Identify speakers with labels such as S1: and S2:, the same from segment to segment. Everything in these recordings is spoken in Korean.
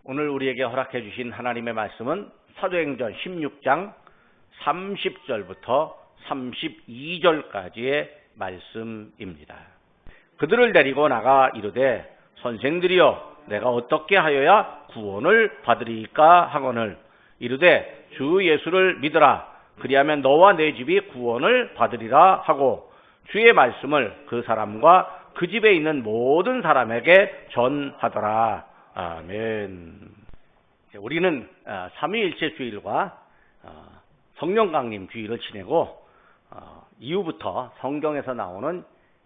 S1: 오늘 우리에게 허락해 주신 하나님의 말씀은 사도행전 16장 30절부터 32절까지의 말씀입니다. 그들을 데리고 나가 이르되 선생들이여 내가 어떻게 하여야 구원을 받으리까 하거늘 이르되 주 예수를 믿으라 그리하면 너와 내 집이 구원을 받으리라 하고 주의 말씀을 그 사람과 그 집에 있는 모든 사람에게 전하더라. 아멘. 우리는 삼위일체 주일과 성령 강림 주일을 지내고 이후부터 성경에서 나오는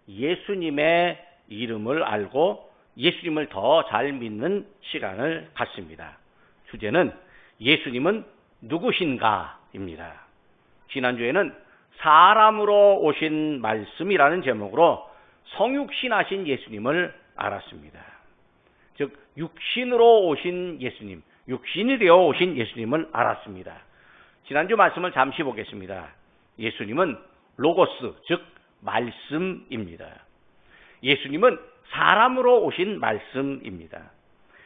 S1: 예수님의 이름을 알고 예수님을 더 잘 믿는 시간을 갖습니다. 주제는 예수님은 누구신가입니다. 지난주에는 사람으로 오신 말씀이라는 제목으로 성육신하신 예수님을 알았습니다. 즉 육신으로 오신 예수님, 육신이 되어 오신 예수님을 알았습니다. 지난주 말씀을 잠시 보겠습니다. 예수님은 로고스, 즉 말씀입니다. 예수님은 사람으로 오신 말씀입니다.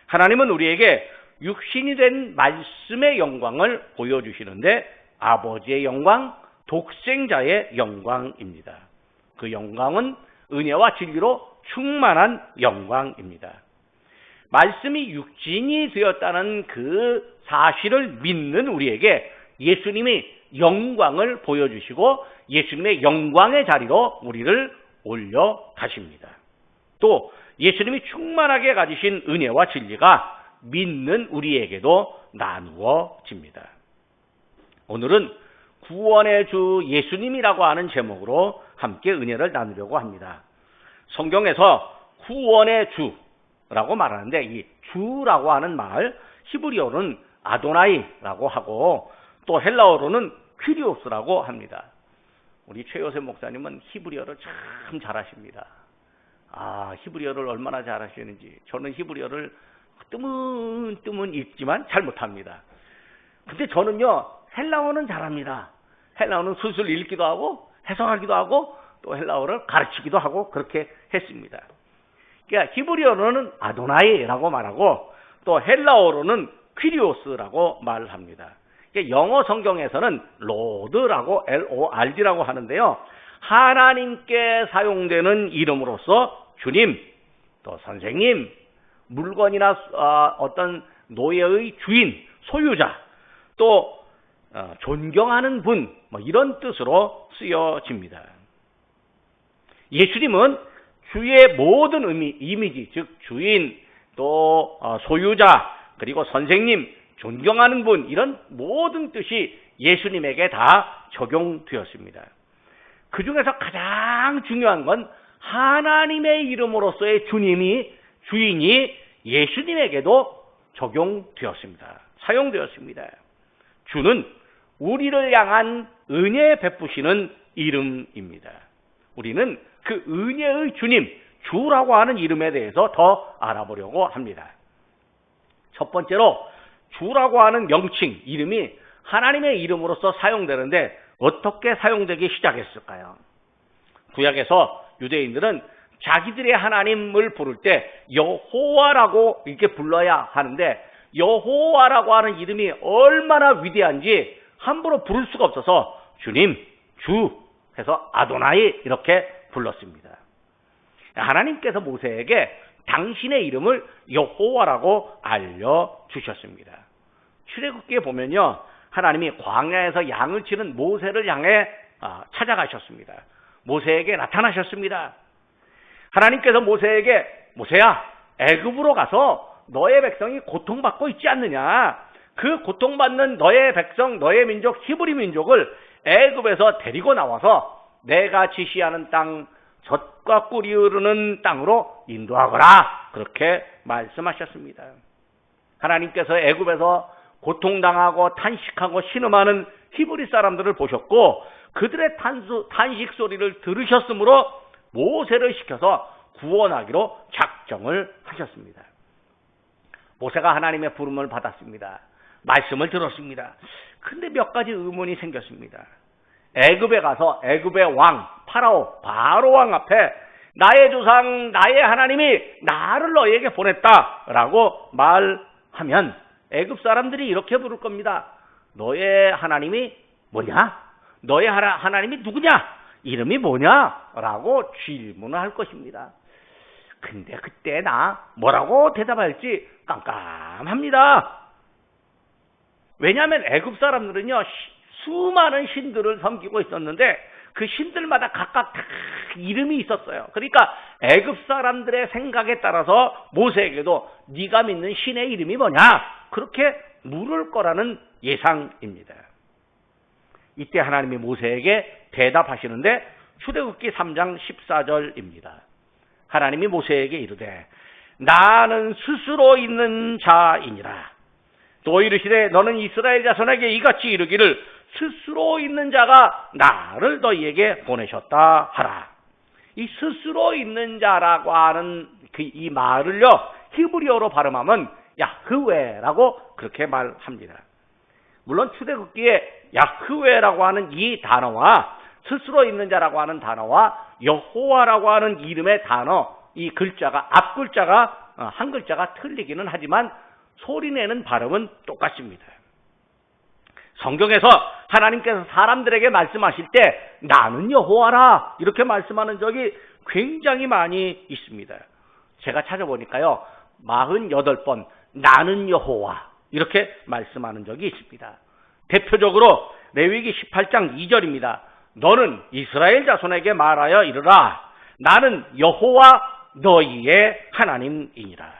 S1: 하나님은 우리에게 육신이 된 말씀의 영광을 보여주시는데 아버지의 영광, 독생자의 영광입니다. 그 영광은 은혜와 진리로 충만한 영광입니다. 말씀이 육신이 되었다는 그 사실을 믿는 우리에게 예수님이 영광을 보여주시고 예수님의 영광의 자리로 우리를 올려가십니다. 또 예수님이 충만하게 가지신 은혜와 진리가 믿는 우리에게도 나누어집니다. 오늘은 구원의 주 예수님이라고 하는 제목으로 함께 은혜를 나누려고 합니다. 성경에서 구원의 주라고 말하는데 이 주라고 하는 말 히브리어로는 아도나이라고 하고 또 헬라어로는 퀴리오스라고 합니다. 우리 최요셉 목사님은 히브리어를 참 잘하십니다. 히브리어를 얼마나 잘하시는지. 저는 히브리어를 뜨문뜨문 읽지만 잘 못합니다. 근데 저는요 헬라어는 잘합니다. 헬라어는 술술 읽기도 하고 해석하기도 하고 또 헬라어를 가르치기도 하고 그렇게 했습니다. 그러니까 히브리어로는 아도나이라고 말하고 또 헬라어로는 퀴리오스라고 말을 합니다. 그러니까 영어 성경에서는 로드라고 LORD라고 하는데요. 하나님께 사용되는 이름으로서 주님, 또 선생님, 물건이나 어떤 노예의 주인, 소유자, 또 존경하는 분, 이런 뜻으로 쓰여집니다. 예수님은 주의 모든 이미지, 즉 주인, 또 소유자, 그리고 선생님, 존경하는 분, 이런 모든 뜻이 예수님에게 다 적용되었습니다. 그 중에서 가장 중요한 건 하나님의 이름으로서의 주인이 예수님에게도 적용되었습니다. 사용되었습니다. 주는 우리를 향한 은혜 베푸시는 이름입니다. 우리는 그 은혜의 주님, 주라고 하는 이름에 대해서 더 알아보려고 합니다. 첫 번째로 주라고 하는 명칭, 이름이 하나님의 이름으로서 사용되는데 어떻게 사용되기 시작했을까요? 구약에서 유대인들은 자기들의 하나님을 부를 때 여호와라고 이렇게 불러야 하는데 여호와라고 하는 이름이 얼마나 위대한지 함부로 부를 수가 없어서 주님, 주 해서 아도나이 이렇게 불렀습니다. 하나님께서 모세에게 당신의 이름을 여호와라고 알려주셨습니다. 출애굽기에 보면요, 하나님이 광야에서 양을 치는 모세를 향해 찾아가셨습니다. 모세에게 나타나셨습니다. 하나님께서 모세에게 모세야, 애굽으로 가서 너의 백성이 고통받고 있지 않느냐, 그 고통받는 너의 백성, 너의 민족, 히브리 민족을 애굽에서 데리고 나와서 내가 지시하는 땅, 젖과 꿀이 흐르는 땅으로 인도하거라, 그렇게 말씀하셨습니다. 하나님께서 애굽에서 고통당하고 탄식하고 신음하는 히브리 사람들을 보셨고 그들의 탄식 소리를 들으셨으므로 모세를 시켜서 구원하기로 작정을 하셨습니다. 모세가 하나님의 부름을 받았습니다. 말씀을 들었습니다. 근데 몇 가지 의문이 생겼습니다. 애굽에 가서 애굽의 왕 바로 왕 앞에 나의 조상 나의 하나님이 나를 너희에게 보냈다라고 말합니다. 하면 애굽 사람들이 이렇게 부를 겁니다. 너의 하나님이 뭐냐? 너의 하나님이 누구냐? 이름이 뭐냐? 라고 질문을 할 것입니다. 근데 그때 나 뭐라고 대답할지 깜깜합니다. 왜냐하면 애굽 사람들은요, 수많은 신들을 섬기고 있었는데 그 신들마다 각각 다 이름이 있었어요. 그러니까 애굽 사람들의 생각에 따라서 모세에게도 네가 믿는 신의 이름이 뭐냐? 그렇게 물을 거라는 예상입니다. 이때 하나님이 모세에게 대답하시는데 출애굽기 3장 14절입니다. 하나님이 모세에게 이르되 나는 스스로 있는 자이니라. 또 이르시되 너는 이스라엘 자손에게 이같이 이르기를 스스로 있는 자가 나를 너희에게 보내셨다 하라. 이 스스로 있는 자라고 하는 이 말을요, 히브리어로 발음하면 야흐웨라고 그렇게 말합니다. 물론 출애굽기에 야흐웨라고 하는 이 단어와 스스로 있는 자라고 하는 단어와 여호와라고 하는 이름의 단어, 이 글자가 앞 글자가 한 글자가 틀리기는 하지만 소리내는 발음은 똑같습니다. 성경에서 하나님께서 사람들에게 말씀하실 때 나는 여호와라 이렇게 말씀하는 적이 굉장히 많이 있습니다. 제가 찾아보니까요, 48번 나는 여호와 이렇게 말씀하는 적이 있습니다. 대표적으로 레위기 18장 2절입니다. 너는 이스라엘 자손에게 말하여 이르라. 나는 여호와 너희의 하나님이니라.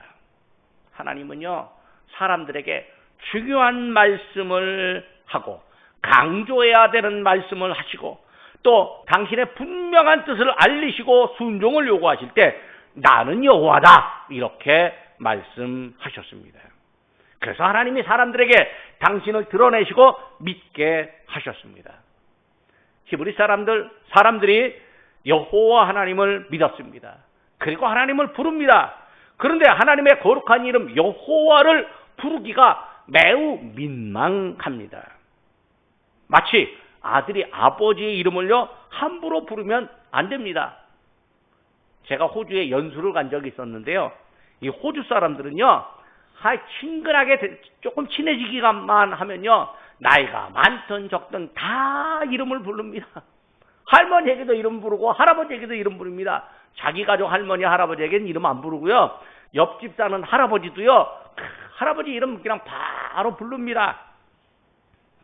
S1: 하나님은요, 사람들에게 중요한 말씀을 하고 강조해야 되는 말씀을 하시고 또 당신의 분명한 뜻을 알리시고 순종을 요구하실 때 나는 여호와다 이렇게 말씀하셨습니다. 그래서 하나님이 사람들에게 당신을 드러내시고 믿게 하셨습니다. 히브리 사람들이 여호와 하나님을 믿었습니다. 그리고 하나님을 부릅니다. 그런데 하나님의 거룩한 이름 여호와를 부르기가 매우 민망합니다. 마치 아들이 아버지의 이름을요 함부로 부르면 안 됩니다. 제가 호주에 연수를 간 적이 있었는데요, 이 호주 사람들은요 친근하게 조금 친해지기만 하면요 나이가 많든 적든 다 이름을 부릅니다. 할머니에게도 이름 부르고 할아버지에게도 이름 부릅니다. 자기 가족 할머니 할아버지에게는 이름 안 부르고요, 옆집 사는 할아버지도요 할아버지 이름 그냥 바로 부릅니다.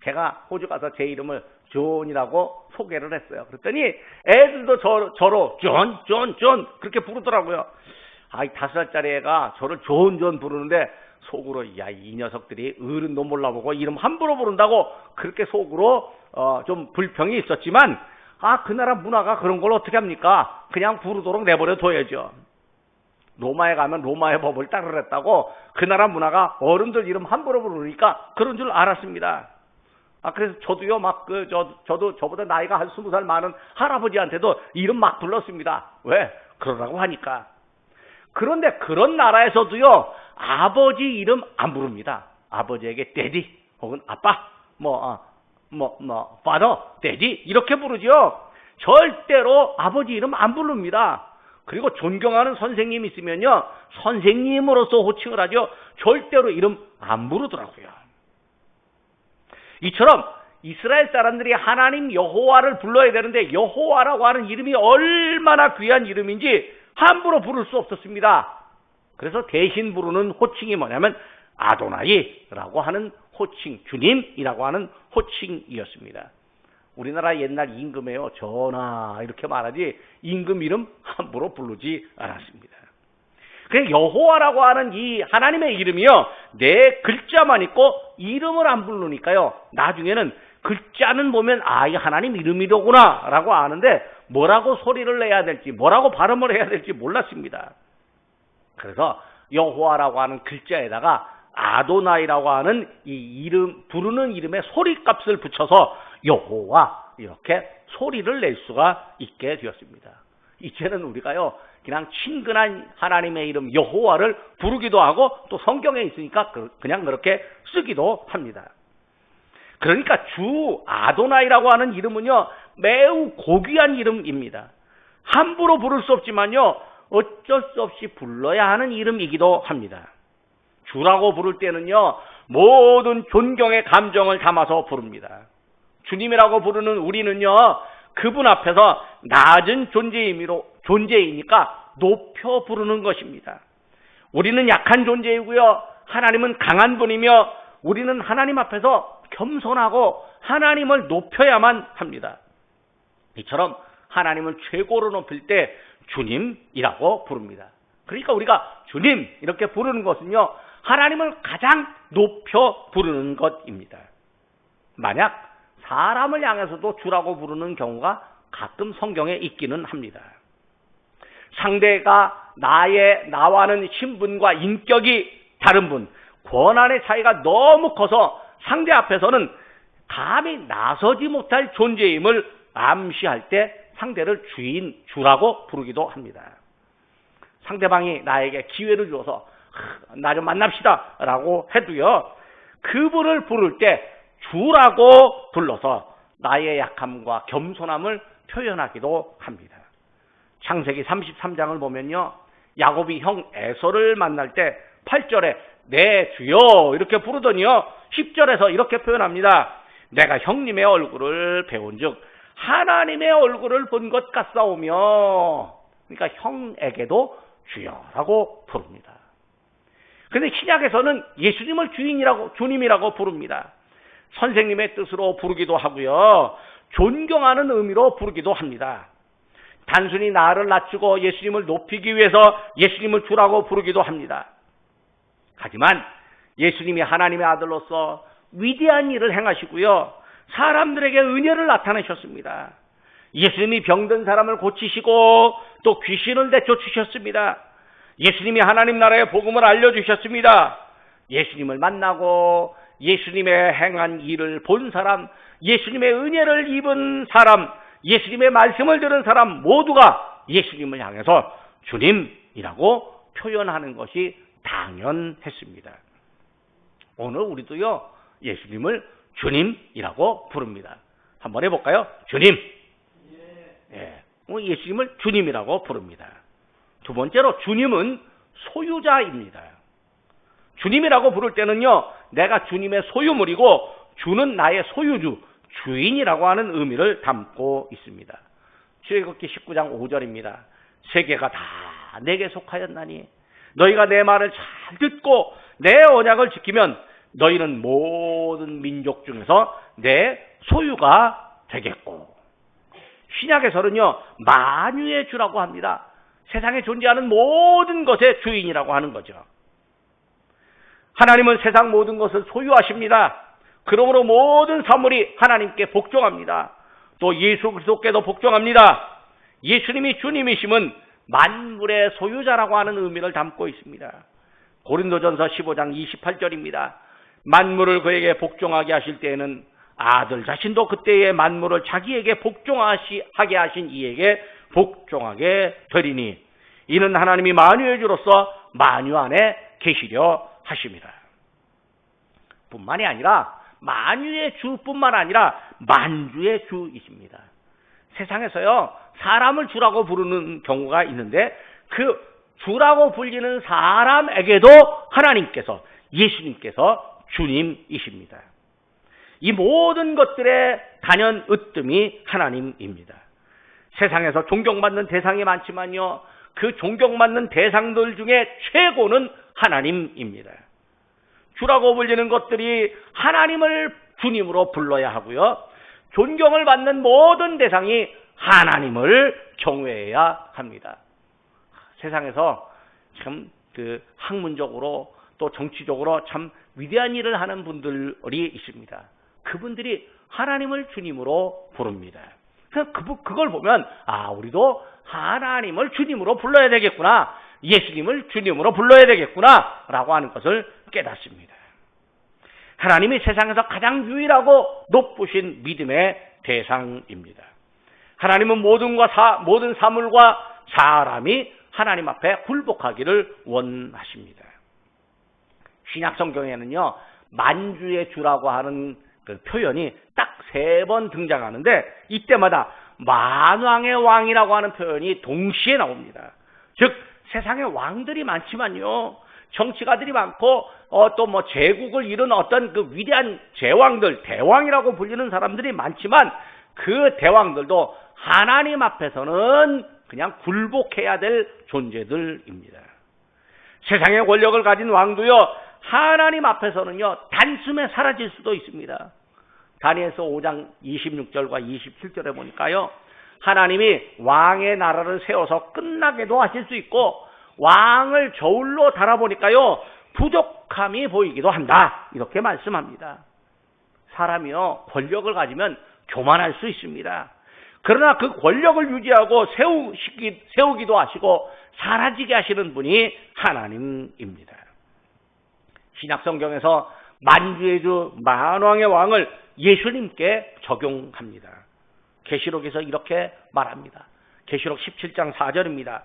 S1: 제가 호주 가서 제 이름을 존이라고 소개를 했어요. 그랬더니 애들도 저로 존 그렇게 부르더라고요. 이 5살짜리 애가 저를 존 부르는데 속으로 이 녀석들이 어른도 몰라보고 이름 함부로 부른다고 그렇게 속으로 좀 불평이 있었지만 그 나라 문화가 그런 걸 어떻게 합니까? 그냥 부르도록 내버려 둬야죠. 로마에 가면 로마의 법을 따르랬다고 그 나라 문화가 어른들 이름 함부로 부르니까 그런 줄 알았습니다. 그래서 저도요 저도 저보다 나이가 한 20살 많은 할아버지한테도 이름 막 불렀습니다. 왜? 그러라고 하니까. 그런데 그런 나라에서도요 아버지 이름 안 부릅니다. 아버지에게 daddy 혹은 아빠 father, daddy 이렇게 부르죠. 절대로 아버지 이름 안 부릅니다. 그리고 존경하는 선생님이 있으면요 선생님으로서 호칭을 하죠. 절대로 이름 안 부르더라고요. 이처럼 이스라엘 사람들이 하나님 여호와를 불러야 되는데 여호와라고 하는 이름이 얼마나 귀한 이름인지 함부로 부를 수 없었습니다. 그래서 대신 부르는 호칭이 뭐냐면 아도나이라고 하는 호칭, 주님이라고 하는 호칭이었습니다. 우리나라 옛날 임금에요 전하 이렇게 말하지 임금 이름 함부로 부르지 않았습니다. 그래서 여호와라고 하는 이 하나님의 이름이요 네 글자만 있고 이름을 안 부르니까요 나중에는 글자는 보면 이 하나님 이름이로구나 라고 아는데 뭐라고 소리를 내야 될지 뭐라고 발음을 해야 될지 몰랐습니다. 그래서 여호와라고 하는 글자에다가 아도나이라고 하는 이 이름 부르는 이름의 소리값을 붙여서 여호와 이렇게 소리를 낼 수가 있게 되었습니다. 이제는 우리가요 그냥 친근한 하나님의 이름 여호와를 부르기도 하고 또 성경에 있으니까 그냥 그렇게 쓰기도 합니다. 그러니까 주 아도나이라고 하는 이름은요 매우 고귀한 이름입니다. 함부로 부를 수 없지만요 어쩔 수 없이 불러야 하는 이름이기도 합니다. 주라고 부를 때는요, 모든 존경의 감정을 담아서 부릅니다. 주님이라고 부르는 우리는요, 그분 앞에서 낮은 존재이니까 높여 부르는 것입니다. 우리는 약한 존재이고요, 하나님은 강한 분이며 우리는 하나님 앞에서 겸손하고 하나님을 높여야만 합니다. 이처럼 하나님을 최고로 높일 때 주님이라고 부릅니다. 그러니까 우리가 주님 이렇게 부르는 것은요, 하나님을 가장 높여 부르는 것입니다. 만약 사람을 향해서도 주라고 부르는 경우가 가끔 성경에 있기는 합니다. 상대가 나와는 신분과 인격이 다른 분, 권한의 차이가 너무 커서 상대 앞에서는 감히 나서지 못할 존재임을 암시할 때 상대를 주라고 부르기도 합니다. 상대방이 나에게 기회를 주어서 나 좀 만납시다 라고 해도요, 그분을 부를 때 주라고 불러서 나의 약함과 겸손함을 표현하기도 합니다. 창세기 33장을 보면요, 야곱이 형 에서를 만날 때 8절에 네 주여 이렇게 부르더니요, 10절에서 이렇게 표현합니다. 내가 형님의 얼굴을 배운즉 하나님의 얼굴을 본 것 같사오며, 그러니까 형에게도 주여라고 부릅니다. 그런데 신약에서는 예수님을 주님이라고 부릅니다. 선생님의 뜻으로 부르기도 하고요, 존경하는 의미로 부르기도 합니다. 단순히 나를 낮추고 예수님을 높이기 위해서 예수님을 주라고 부르기도 합니다. 하지만 예수님이 하나님의 아들로서 위대한 일을 행하시고요, 사람들에게 은혜를 나타내셨습니다. 예수님이 병든 사람을 고치시고 또 귀신을 내쫓으셨습니다. 예수님이 하나님 나라의 복음을 알려주셨습니다. 예수님을 만나고 예수님의 행한 일을 본 사람, 예수님의 은혜를 입은 사람, 예수님의 말씀을 들은 사람 모두가 예수님을 향해서 주님이라고 표현하는 것이 당연했습니다. 오늘 우리도요, 예수님을 주님이라고 부릅니다. 한번 해볼까요? 주님. 예, 예수님을 주님이라고 부릅니다. 두 번째로 주님은 소유자입니다. 주님이라고 부를 때는요, 내가 주님의 소유물이고 주는 나의 소유주, 주인이라고 하는 의미를 담고 있습니다. 출애굽기 19장 5절입니다. 세계가 다 내게 속하였나니 너희가 내 말을 잘 듣고 내 언약을 지키면 너희는 모든 민족 중에서 내 소유가 되겠고. 신약에서는요, 만유의 주라고 합니다. 세상에 존재하는 모든 것의 주인이라고 하는 거죠. 하나님은 세상 모든 것을 소유하십니다. 그러므로 모든 사물이 하나님께 복종합니다. 또 예수 그리스도께도 복종합니다. 예수님이 주님이심은 만물의 소유자라고 하는 의미를 담고 있습니다. 고린도전서 15장 28절입니다. 만물을 그에게 복종하게 하실 때에는 아들 자신도 그때의 만물을 자기에게 복종하게 하신 이에게 복종하게 되리니 이는 하나님이 만유의 주로서 만유 안에 계시려 하심이라. 뿐만이 아니라 만유의 주뿐만 아니라 만주의 주이십니다. 세상에서요, 사람을 주라고 부르는 경우가 있는데 그 주라고 불리는 사람에게도 하나님께서, 예수님께서 주님이십니다. 이 모든 것들의 단연 으뜸이 하나님입니다. 세상에서 존경받는 대상이 많지만요, 그 존경받는 대상들 중에 최고는 하나님입니다. 주라고 불리는 것들이 하나님을 주님으로 불러야 하고요, 존경을 받는 모든 대상이 하나님을 경외해야 합니다. 세상에서 참 학문적으로 또 정치적으로 참 위대한 일을 하는 분들이 있습니다. 그분들이 하나님을 주님으로 부릅니다. 그걸 보면 우리도 하나님을 주님으로 불러야 되겠구나, 예수님을 주님으로 불러야 되겠구나 라고 하는 것을 깨닫습니다. 하나님이 세상에서 가장 유일하고 높으신 믿음의 대상입니다. 하나님은 모든 사물과 사람이 하나님 앞에 굴복하기를 원하십니다. 신약 성경에는요, 만주의 주라고 하는 그 표현이 딱 3번 등장하는데 이때마다 만왕의 왕이라고 하는 표현이 동시에 나옵니다. 즉 세상에 왕들이 많지만요, 정치가들이 많고 또 뭐 제국을 이룬 어떤 그 위대한 제왕들, 대왕이라고 불리는 사람들이 많지만 그 대왕들도 하나님 앞에서는 그냥 굴복해야 될 존재들입니다. 세상의 권력을 가진 왕도요, 하나님 앞에서는요, 단숨에 사라질 수도 있습니다. 다니엘서 5장 26절과 27절에 보니까요, 하나님이 왕의 나라를 세워서 끝나게도 하실 수 있고, 왕을 저울로 달아보니까요, 부족함이 보이기도 한다. 이렇게 말씀합니다. 사람이요, 권력을 가지면 교만할 수 있습니다. 그러나 그 권력을 유지하고 세우기도 하시고 사라지게 하시는 분이 하나님입니다. 신약성경에서 만주의 주 만왕의 왕을 예수님께 적용합니다. 계시록에서 이렇게 말합니다. 계시록 17장 4절입니다.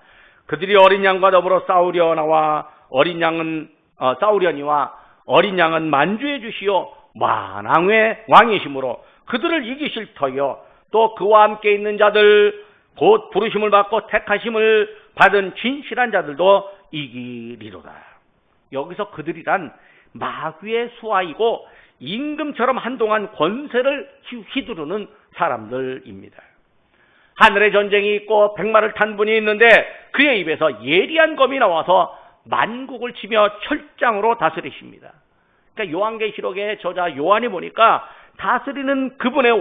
S1: 그들이 어린 양과 더불어 싸우려니와 어린 양은 만주의 주시요 만왕의 왕이시므로 그들을 이기실 터이요 또 그와 함께 있는 자들 곧 부르심을 받고 택하심을 받은 진실한 자들도 이기리로다. 여기서 그들이란 마귀의 수하이고 임금처럼 한동안 권세를 휘두르는 사람들입니다. 하늘에 전쟁이 있고 백마를 탄 분이 있는데 그의 입에서 예리한 검이 나와서 만국을 치며 철장으로 다스리십니다. 그러니까 요한계시록의 저자 요한이 보니까 다스리는 그분의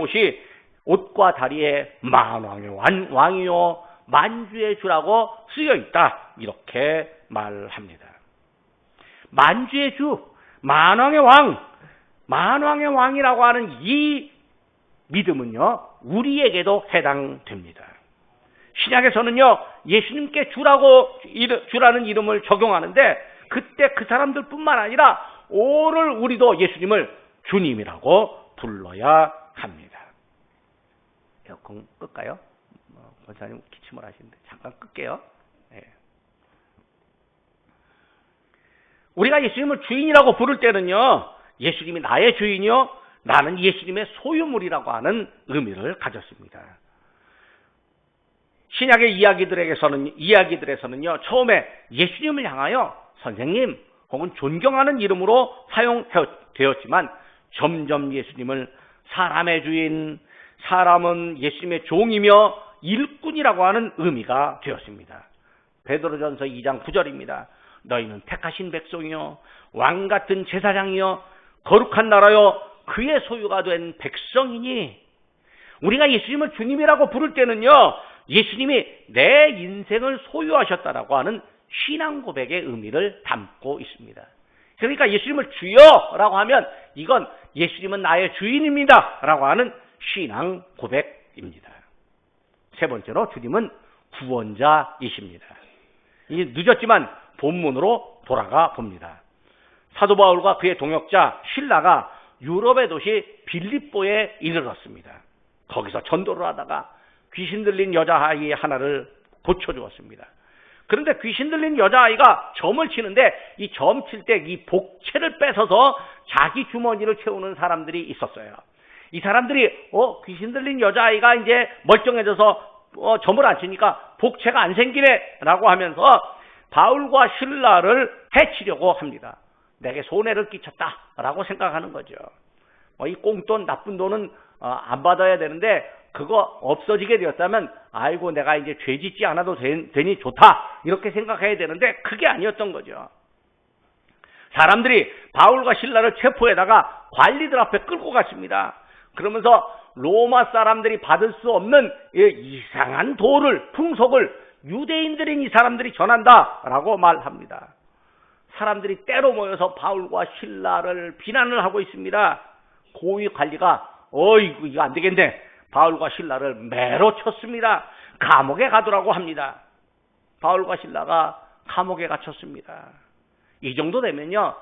S1: 옷과 다리에 만왕의 왕이요 만주의 주라고 쓰여 있다. 이렇게 말합니다. 만주의 주, 만왕의 왕이라고 하는 이 믿음은요, 우리에게도 해당됩니다. 신약에서는요, 예수님께 주라는 이름을 적용하는데 그때 그 사람들 뿐만 아니라 오늘 우리도 예수님을 주님이라고 불러야 합니다. 에어컨 끌까요? 권사님 기침을 하시는데 잠깐 끌게요. 네. 우리가 예수님을 주인이라고 부를 때는요, 예수님이 나의 주인이요, 나는 예수님의 소유물이라고 하는 의미를 가졌습니다. 신약의 이야기들에서는요, 처음에 예수님을 향하여 선생님 혹은 존경하는 이름으로 사용되었지만 점점 예수님을 사람의 주인, 사람은 예수님의 종이며 일꾼이라고 하는 의미가 되었습니다. 베드로전서 2장 9절입니다. 너희는 택하신 백성이요 왕같은 제사장이요 거룩한 나라요 그의 소유가 된 백성이니. 우리가 예수님을 주님이라고 부를 때는요, 예수님이 내 인생을 소유하셨다라고 하는 신앙 고백의 의미를 담고 있습니다. 그러니까 예수님을 주여라고 하면 이건 예수님은 나의 주인입니다 라고 하는 신앙 고백입니다. 세 번째로 주님은 구원자이십니다. 이제 늦었지만 본문으로 돌아가 봅니다. 사도 바울과 그의 동역자 실라가 유럽의 도시 빌립보에 이르렀습니다. 거기서 전도를 하다가 귀신 들린 여자아이 하나를 고쳐주었습니다. 그런데 귀신 들린 여자아이가 점을 치는데 이 점 칠 때 이 복채를 뺏어서 자기 주머니를 채우는 사람들이 있었어요. 이 사람들이 귀신 들린 여자아이가 이제 멀쩡해져서 점을 안 치니까 복채가 안 생기네 라고 하면서 바울과 실라를 해치려고 합니다. 내게 손해를 끼쳤다 라고 생각하는 거죠. 이 꽁돈, 나쁜 돈은 안 받아야 되는데 그거 없어지게 되었다면 아이고 내가 이제 죄 짓지 않아도 되니 좋다 이렇게 생각해야 되는데 그게 아니었던 거죠. 사람들이 바울과 실라를 체포해다가 관리들 앞에 끌고 갔습니다. 그러면서 로마 사람들이 받을 수 없는 이상한 도를, 풍속을 유대인들인 이 사람들이 전한다라고 말합니다. 사람들이 때로 모여서 바울과 실라를 비난을 하고 있습니다. 고위 관리가 이거 안 되겠네. 바울과 실라를 매로 쳤습니다. 감옥에 가두라고 합니다. 바울과 실라가 감옥에 갇혔습니다. 이 정도 되면요,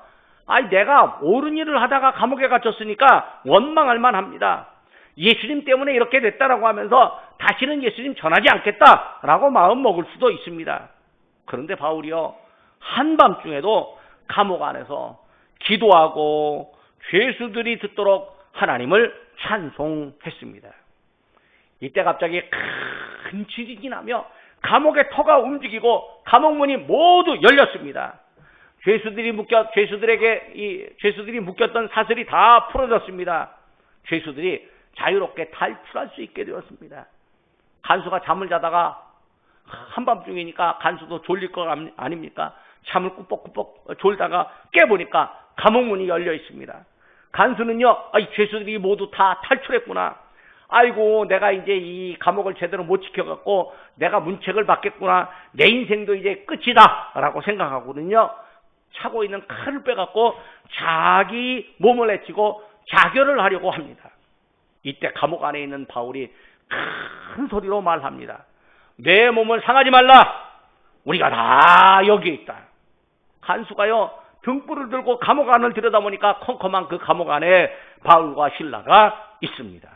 S1: 내가 옳은 일을 하다가 감옥에 갇혔으니까 원망할 만합니다. 예수님 때문에 이렇게 됐다라고 하면서 다시는 예수님 전하지 않겠다라고 마음 먹을 수도 있습니다. 그런데 바울이요, 한밤중에도 감옥 안에서 기도하고 죄수들이 듣도록 하나님을 찬송했습니다. 이때 갑자기 큰 지진이 나며 감옥의 터가 움직이고 감옥문이 모두 열렸습니다. 죄수들이 묶였던 사슬이 다 풀어졌습니다. 죄수들이 자유롭게 탈출할 수 있게 되었습니다. 간수가 잠을 자다가 한밤중이니까 간수도 졸릴 거 아닙니까? 잠을 꾸벅꾸벅 졸다가 깨보니까 감옥문이 열려 있습니다. 간수는요, 죄수들이 모두 다 탈출했구나. 아이고, 내가 이제 이 감옥을 제대로 못 지켜갖고 내가 문책을 받겠구나. 내 인생도 이제 끝이다 라고 생각하거든요. 차고 있는 칼을 빼갖고 자기 몸을 내치고 자결을 하려고 합니다. 이때 감옥 안에 있는 바울이 큰 소리로 말합니다. 내 몸을 상하지 말라. 우리가 다 여기에 있다. 간수가요, 등불을 들고 감옥 안을 들여다보니까 컴컴한 그 감옥 안에 바울과 실라가 있습니다.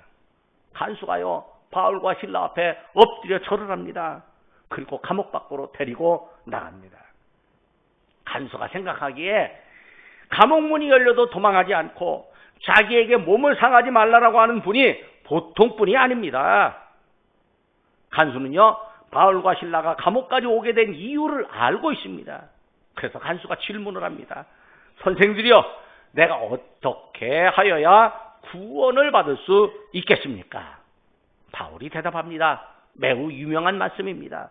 S1: 간수가요, 바울과 실라 앞에 엎드려 절을 합니다. 그리고 감옥 밖으로 데리고 나갑니다. 간수가 생각하기에 감옥문이 열려도 도망하지 않고 자기에게 몸을 상하지 말라라고 하는 분이 보통 분이 아닙니다. 간수는요, 바울과 실라가 감옥까지 오게 된 이유를 알고 있습니다. 그래서 간수가 질문을 합니다. 선생들이여, 내가 어떻게 하여야 구원을 받을 수 있겠습니까? 바울이 대답합니다. 매우 유명한 말씀입니다.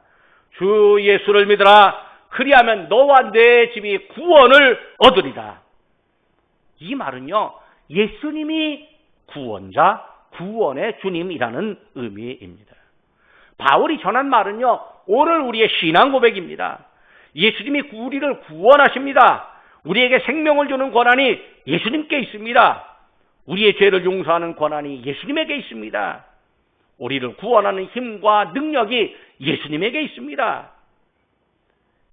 S1: 주 예수를 믿으라. 그리하면 너와 내 집이 구원을 얻으리라. 이 말은요, 예수님이 구원자, 구원의 주님이라는 의미입니다. 바울이 전한 말은요, 오늘 우리의 신앙 고백입니다. 예수님이 우리를 구원하십니다. 우리에게 생명을 주는 권한이 예수님께 있습니다. 우리의 죄를 용서하는 권한이 예수님에게 있습니다. 우리를 구원하는 힘과 능력이 예수님에게 있습니다.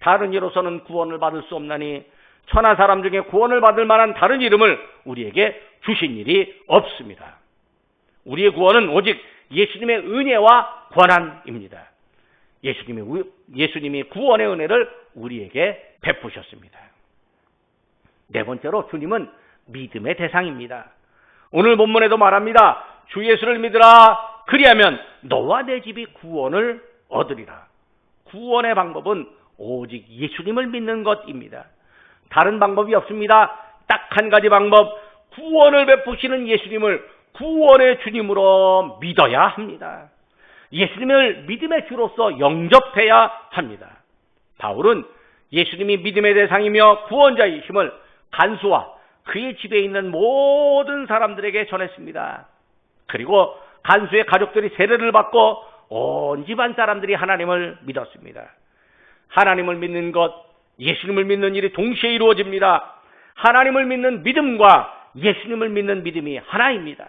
S1: 다른 이로서는 구원을 받을 수 없나니 천하 사람 중에 구원을 받을 만한 다른 이름을 우리에게 주신 일이 없습니다. 우리의 구원은 오직 예수님의 은혜와 권한입니다. 예수님이 구원의 은혜를 우리에게 베푸셨습니다. 네 번째로 주님은 믿음의 대상입니다. 오늘 본문에도 말합니다. 주 예수를 믿으라. 그리하면 너와 내 집이 구원을 얻으리라. 구원의 방법은 오직 예수님을 믿는 것입니다. 다른 방법이 없습니다. 딱 한 가지 방법, 구원을 베푸시는 예수님을 구원의 주님으로 믿어야 합니다. 예수님을 믿음의 주로서 영접해야 합니다. 바울은 예수님이 믿음의 대상이며 구원자이심을 간수와 그의 집에 있는 모든 사람들에게 전했습니다. 그리고 간수의 가족들이 세례를 받고 온 집안 사람들이 하나님을 믿었습니다. 하나님을 믿는 것, 예수님을 믿는 일이 동시에 이루어집니다. 하나님을 믿는 믿음과 예수님을 믿는 믿음이 하나입니다.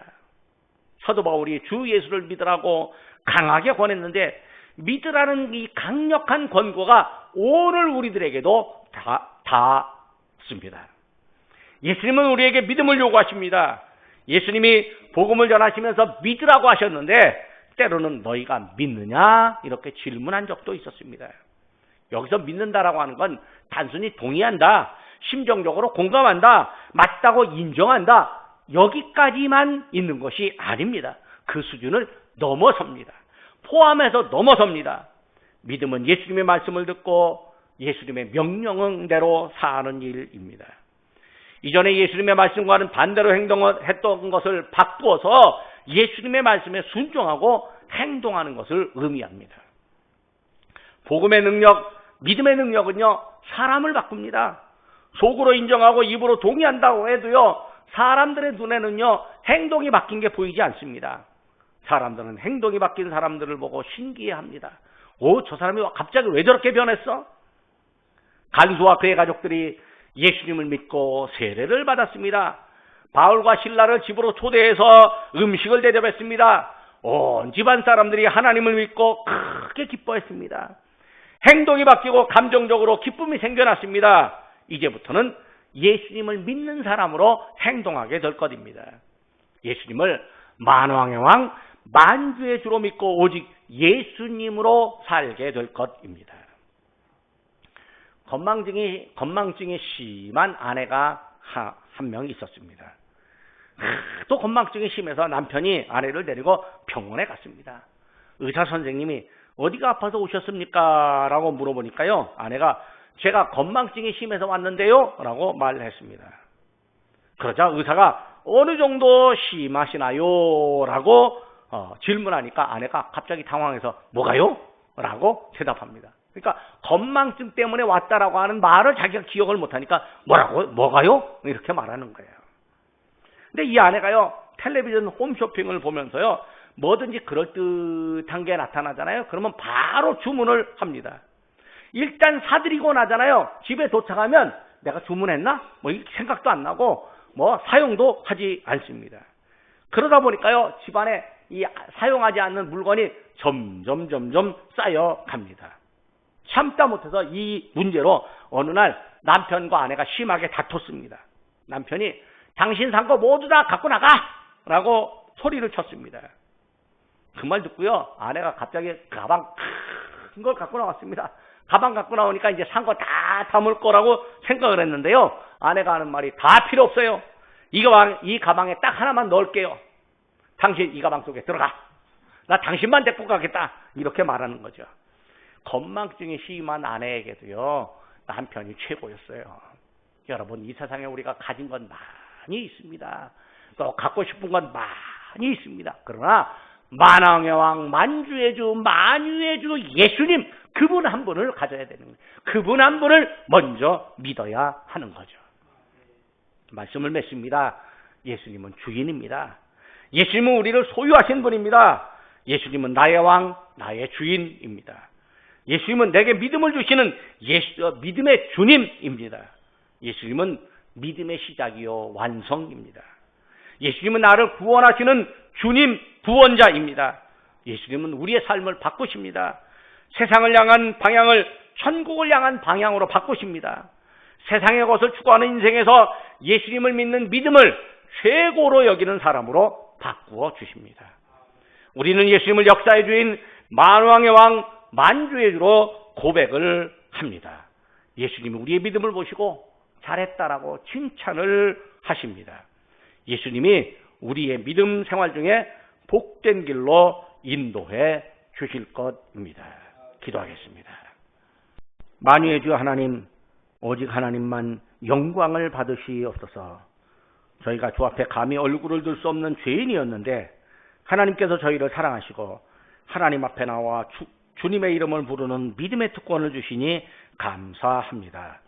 S1: 사도 바울이 주 예수를 믿으라고 강하게 권했는데 믿으라는 이 강력한 권고가 오늘 우리들에게도 닿습니다. 예수님은 우리에게 믿음을 요구하십니다. 예수님이 복음을 전하시면서 믿으라고 하셨는데 때로는 너희가 믿느냐? 이렇게 질문한 적도 있었습니다. 여기서 믿는다라고 하는 건 단순히 동의한다, 심정적으로 공감한다, 맞다고 인정한다, 여기까지만 있는 것이 아닙니다. 그 수준을 넘어섭니다. 포함해서 넘어섭니다. 믿음은 예수님의 말씀을 듣고 예수님의 명령대로 사는 일입니다. 이전에 예수님의 말씀과는 반대로 행동했던 것을 바꾸어서 예수님의 말씀에 순종하고 행동하는 것을 의미합니다. 복음의 능력, 믿음의 능력은요, 사람을 바꿉니다. 속으로 인정하고 입으로 동의한다고 해도요, 사람들의 눈에는요, 행동이 바뀐 게 보이지 않습니다. 사람들은 행동이 바뀐 사람들을 보고 신기해합니다. 저 사람이 갑자기 왜 저렇게 변했어? 간수와 그의 가족들이 예수님을 믿고 세례를 받았습니다. 바울과 실라를 집으로 초대해서 음식을 대접했습니다. 온 집안 사람들이 하나님을 믿고 크게 기뻐했습니다. 행동이 바뀌고 감정적으로 기쁨이 생겨났습니다. 이제부터는 예수님을 믿는 사람으로 행동하게 될 것입니다. 예수님을 만왕의 왕, 만주의 주로 믿고 오직 예수님으로 살게 될 것입니다. 건망증이 심한 아내가 한 명 있었습니다. 또 건망증이 심해서 남편이 아내를 데리고 병원에 갔습니다. 의사 선생님이 어디가 아파서 오셨습니까? 라고 물어보니까요, 아내가 제가 건망증이 심해서 왔는데요 라고 말을 했습니다. 그러자 의사가 어느 정도 심하시나요? 라고 질문하니까 아내가 갑자기 당황해서 뭐가요? 라고 대답합니다. 그러니까 건망증 때문에 왔다라고 하는 말을 자기가 기억을 못하니까 뭐라고? 뭐가요? 이렇게 말하는 거예요. 근데 이 아내가요, 텔레비전 홈쇼핑을 보면서요, 뭐든지 그럴듯한 게 나타나잖아요. 그러면 바로 주문을 합니다. 일단 사드리고 나잖아요. 집에 도착하면 내가 주문했나? 뭐 생각도 안 나고 뭐 사용도 하지 않습니다. 그러다 보니까요, 집안에 이 사용하지 않는 물건이 점점 쌓여갑니다. 참다 못해서 이 문제로 어느 날 남편과 아내가 심하게 다퉜습니다. 남편이 당신 산 거 모두 다 갖고 나가! 라고 소리를 쳤습니다. 그 말 듣고요, 아내가 갑자기 가방 큰 걸 갖고 나왔습니다. 가방 갖고 나오니까 이제 산 거 다 담을 거라고 생각을 했는데요, 아내가 하는 말이 다 필요 없어요. 이 가방에 딱 하나만 넣을게요. 당신 이 가방 속에 들어가. 나 당신만 데리고 가겠다. 이렇게 말하는 거죠. 건망증이 심한 아내에게도요, 남편이 최고였어요. 여러분, 이 세상에 우리가 가진 건 많이 있습니다. 또 갖고 싶은 건 많이 있습니다. 그러나 만왕의 왕, 만주의 주, 만유의 주 예수님, 그분 한 분을 가져야 되는 거예요. 그분 한 분을 먼저 믿어야 하는 거죠. 말씀을 맺습니다. 예수님은 주인입니다. 예수님은 우리를 소유하신 분입니다. 예수님은 나의 왕, 나의 주인입니다. 예수님은 내게 믿음을 주시는 믿음의 주님입니다. 예수님은 믿음의 시작이요 완성입니다. 예수님은 나를 구원하시는 주님 구원자입니다. 예수님은 우리의 삶을 바꾸십니다. 세상을 향한 방향을 천국을 향한 방향으로 바꾸십니다. 세상의 것을 추구하는 인생에서 예수님을 믿는 믿음을 최고로 여기는 사람으로 바꾸어 주십니다. 우리는 예수님을 역사의 주인, 만왕의 왕, 만주의 주로 고백을 합니다. 예수님은 우리의 믿음을 보시고 잘했다라고 칭찬을 하십니다. 예수님이 우리의 믿음 생활 중에 복된 길로 인도해 주실 것입니다. 기도하겠습니다. 만유의 주 하나님, 오직 하나님만 영광을 받으시옵소서. 저희가 주 앞에 감히 얼굴을 들 수 없는 죄인이었는데 하나님께서 저희를 사랑하시고 하나님 앞에 나와 주님의 이름을 부르는 믿음의 특권을 주시니 감사합니다.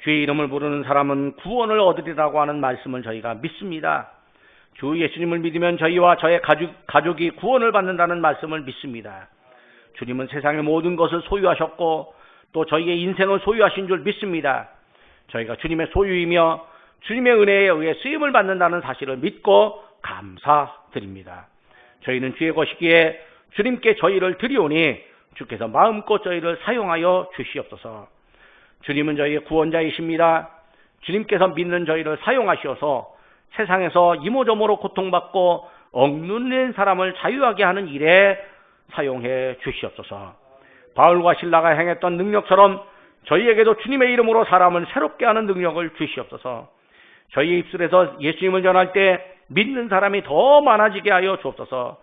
S1: 주의 이름을 부르는 사람은 구원을 얻으리라고 하는 말씀을 저희가 믿습니다. 주 예수님을 믿으면 저희와 저의 가족이 구원을 받는다는 말씀을 믿습니다. 주님은 세상의 모든 것을 소유하셨고 또 저희의 인생을 소유하신 줄 믿습니다. 저희가 주님의 소유이며 주님의 은혜에 의해 쓰임을 받는다는 사실을 믿고 감사드립니다. 저희는 주의 것이기에 주님께 저희를 드리오니 주께서 마음껏 저희를 사용하여 주시옵소서. 주님은 저희의 구원자이십니다. 주님께서 믿는 저희를 사용하시어서 세상에서 이모저모로 고통받고 억눌린 사람을 자유하게 하는 일에 사용해 주시옵소서. 바울과 실라가 행했던 능력처럼 저희에게도 주님의 이름으로 사람을 새롭게 하는 능력을 주시옵소서. 저희의 입술에서 예수님을 전할 때 믿는 사람이 더 많아지게 하여 주옵소서.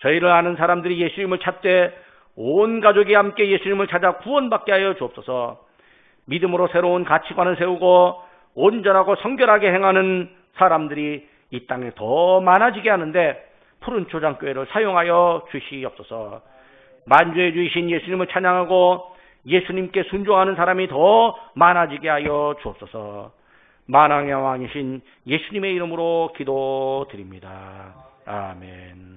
S1: 저희를 아는 사람들이 예수님을 찾되 온 가족이 함께 예수님을 찾아 구원받게 하여 주옵소서. 믿음으로 새로운 가치관을 세우고 온전하고 성결하게 행하는 사람들이 이 땅에 더 많아지게 하는데 푸른 초장교회를 사용하여 주시옵소서. 만주의 주이신 예수님을 찬양하고 예수님께 순종하는 사람이 더 많아지게 하여 주옵소서. 만왕의 왕이신 예수님의 이름으로 기도드립니다. 아멘.